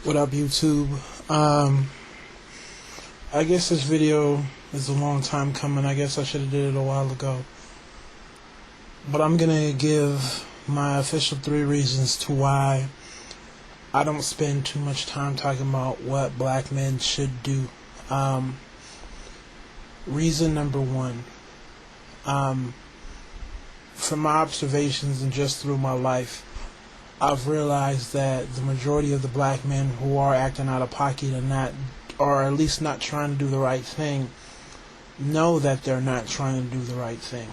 What up, YouTube? I guess this video is a long time coming. I guess I should have did it a while ago. But I'm gonna give my official 3 reasons to why I don't spend too much time talking about what black men should do. Reason number 1. From my observations and just through my life, I've realized that the majority of the black men who are acting out of pocket and not, or at least not trying to do the right thing, know that they're not trying to do the right thing.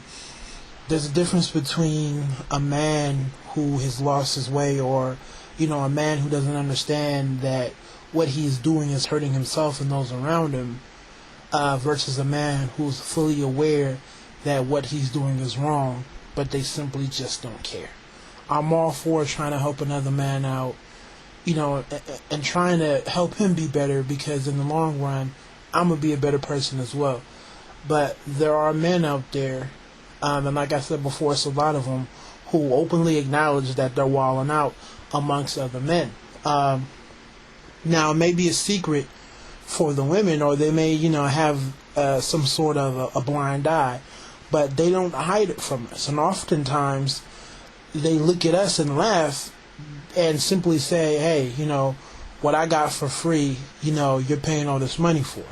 There's a difference between a man who has lost his way, or a man who doesn't understand that what he's doing is hurting himself and those around him, versus a man who's fully aware that what he's doing is wrong, but they simply just don't care. I'm all for trying to help another man out, and trying to help him be better, because in the long run, I'm going to be a better person as well. But there are men out there, and like I said before, it's a lot of them, who openly acknowledge that they're wilding out amongst other men. Now, it may be a secret for the women, or they may, have some sort of a blind eye, but they don't hide it from us. And oftentimes, they look at us and laugh and simply say, hey, what I got for free, you're paying all this money for.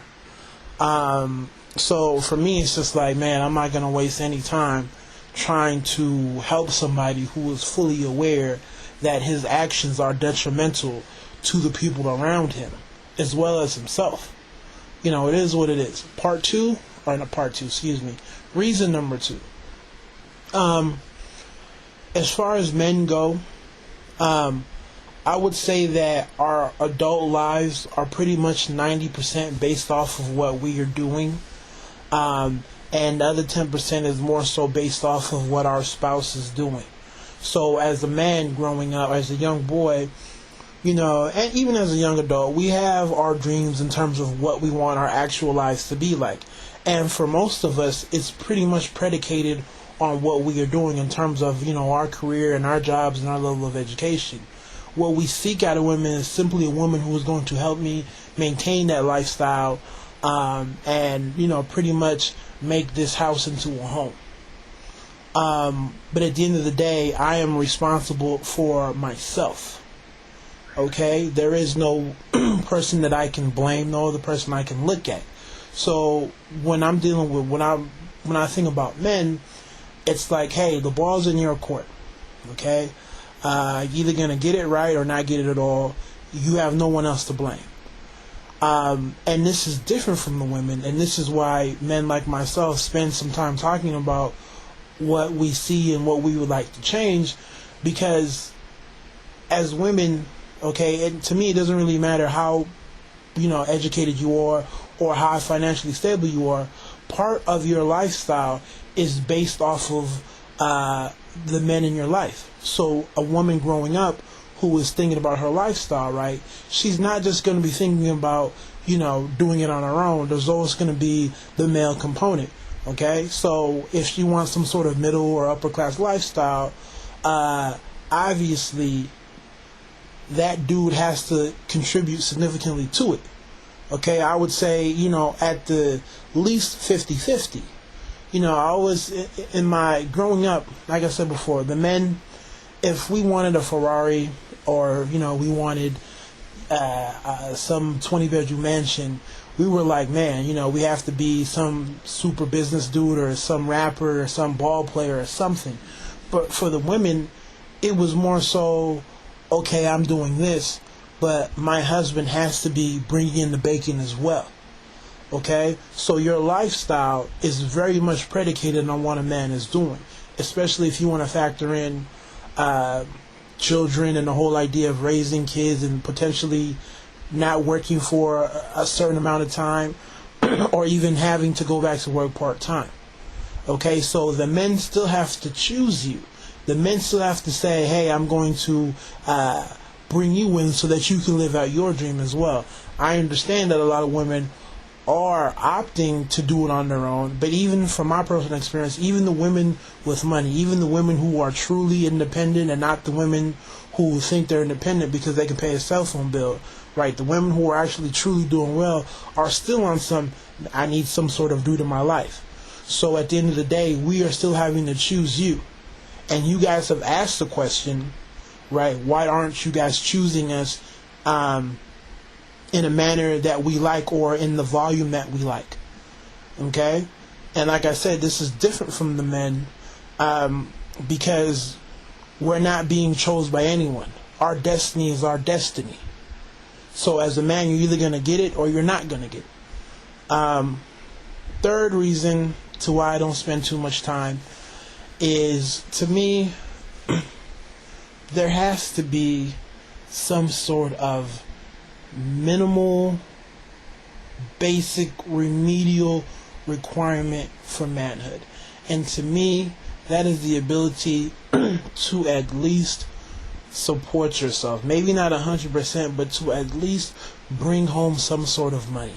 So for me, it's just like, man, I'm not going to waste any time trying to help somebody who is fully aware that his actions are detrimental to the people around him, as well as himself. It is what it is. Reason number 2. As far as men go, I would say that our adult lives are pretty much 90% based off of what we are doing, and the other 10% is more so based off of what our spouse is doing. So as a man growing up, as a young boy, and even as a young adult, we have our dreams in terms of what we want our actual lives to be like. And for most of us, it's pretty much predicated on what we are doing in terms of, our career and our jobs and our level of education. What we seek out of women is simply a woman who is going to help me maintain that lifestyle, and, pretty much make this house into a home. But at the end of the day, I am responsible for myself. Okay? There is no person that I can blame, no other person I can look at. So when I'm dealing with, when I think about men, it's like, hey, the ball's in your court, okay? You're either going to get it right or not get it at all. You have no one else to blame. And this is different from the women, and this is why men like myself spend some time talking about what we see and what we would like to change, because as women, okay, and to me it doesn't really matter how, educated you are or how financially stable you are. Part of your lifestyle is based off of the men in your life. So a woman growing up who is thinking about her lifestyle, right, she's not just going to be thinking about, doing it on her own. There's always going to be the male component, okay? So if she wants some sort of middle or upper class lifestyle, obviously that dude has to contribute significantly to it. Okay, I would say, at the least 50-50. I was, in my growing up, like I said before, the men, if we wanted a Ferrari, or, we wanted some 20-bedroom mansion, we were like, man, we have to be some super business dude or some rapper or some ball player or something. But for the women, it was more so, okay, I'm doing this, but my husband has to be bringing in the bacon as well. Okay? So your lifestyle is very much predicated on what a man is doing, especially if you want to factor in children and the whole idea of raising kids and potentially not working for a certain amount of time or even having to go back to work part-time. Okay? So the men still have to choose you. The men still have to say, hey, I'm going to bring you in so that you can live out your dream as well. I understand that a lot of women are opting to do it on their own, but even from my personal experience, even the women with money, even the women who are truly independent and not the women who think they're independent because they can pay a cell phone bill, right? The women who are actually truly doing well are still on some, I need some sort of dude in my life. So at the end of the day, we are still having to choose you. And you guys have asked the question, right? Why aren't you guys choosing us in a manner that we like or in the volume that we like? Okay? And like I said, this is different from the men because we're not being chosen by anyone. Our destiny is our destiny. So as a man, you're either going to get it or you're not going to get it. Third reason to why I don't spend too much time is, to me, there has to be some sort of minimal, basic, remedial requirement for manhood. And to me, that is the ability to at least support yourself. Maybe not 100%, but to at least bring home some sort of money.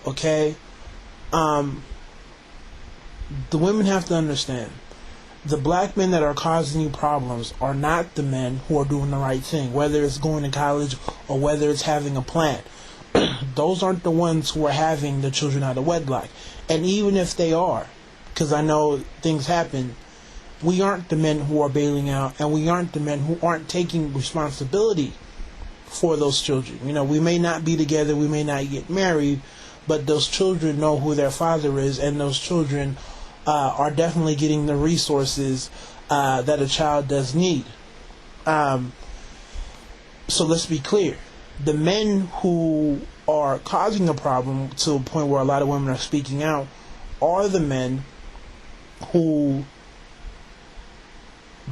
Okay? The women have to understand, the black men that are causing you problems are not the men who are doing the right thing, whether it's going to college or whether it's having a plan. Those aren't the ones who are having the children out of wedlock. And even if they are, because I know things happen, we aren't the men who are bailing out, and we aren't the men who aren't taking responsibility for those children. You know, we may not be together, we may not get married, but those children know who their father is, and those children are definitely getting the resources that a child does need. So let's be clear. The men who are causing a problem to a point where a lot of women are speaking out are the men who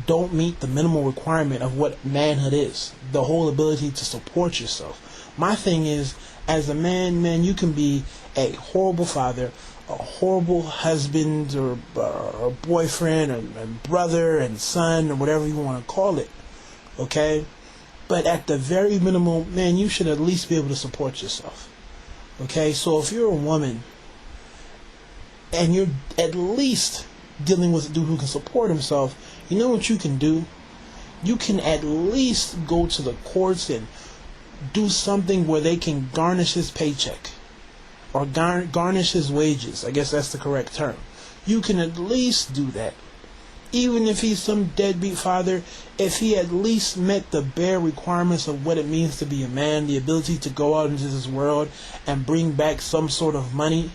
don't meet the minimal requirement of what manhood is. The whole ability to support yourself. My thing is, as a man, you can be a horrible father, a horrible husband or boyfriend and brother and son or whatever you want to call it. Okay? But at the very minimum, man, you should at least be able to support yourself. Okay? So if you're a woman and you're at least dealing with a dude who can support himself, you know what you can do? You can at least go to the courts and do something where they can garnish his paycheck or garnish his wages. I guess that's the correct term. You can at least do that. Even if he's some deadbeat father, if he at least met the bare requirements of what it means to be a man, the ability to go out into this world and bring back some sort of money,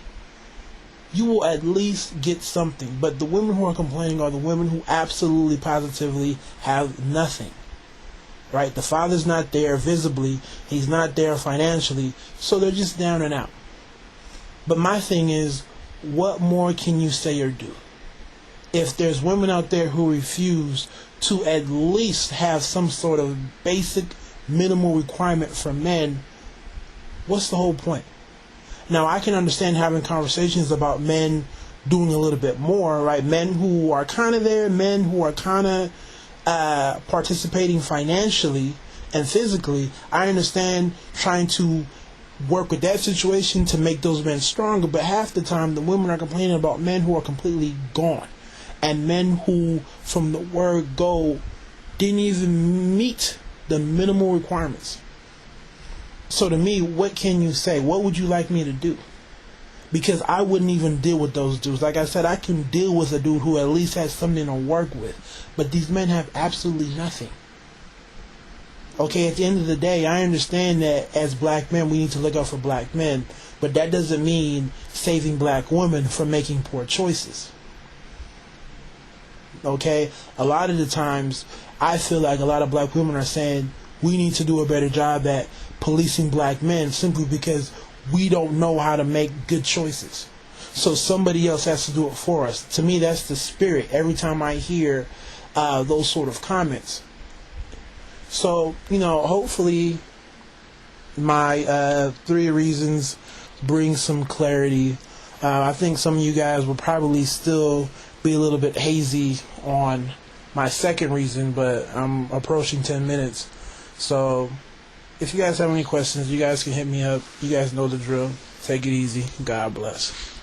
you will at least get something. But the women who are complaining are the women who absolutely positively have nothing. Right? The father's not there visibly, he's not there financially, so they're just down and out. But my thing is, what more can you say or do? If there's women out there who refuse to at least have some sort of basic minimal requirement for men, what's the whole point? Now, I can understand having conversations about men doing a little bit more, right? Men who are kind of there, men who are kind of participating financially and physically. I understand trying to work with that situation to make those men stronger, but half the time the women are complaining about men who are completely gone, and men who, from the word go, didn't even meet the minimal requirements. So to me, what can you say? What would you like me to do? Because I wouldn't even deal with those dudes. Like I said, I can deal with a dude who at least has something to work with. But these men have absolutely nothing. Okay, at the end of the day, I understand that as black men, we need to look out for black men. But that doesn't mean saving black women from making poor choices. Okay? A lot of the times, I feel like a lot of black women are saying, we need to do a better job at policing black men simply because we don't know how to make good choices. So somebody else has to do it for us. To me, that's the spirit every time I hear those sort of comments. So, hopefully my 3 reasons bring some clarity. I think some of you guys will probably still be a little bit hazy on my second reason, but I'm approaching 10 minutes. So if you guys have any questions, you guys can hit me up. You guys know the drill. Take it easy. God bless.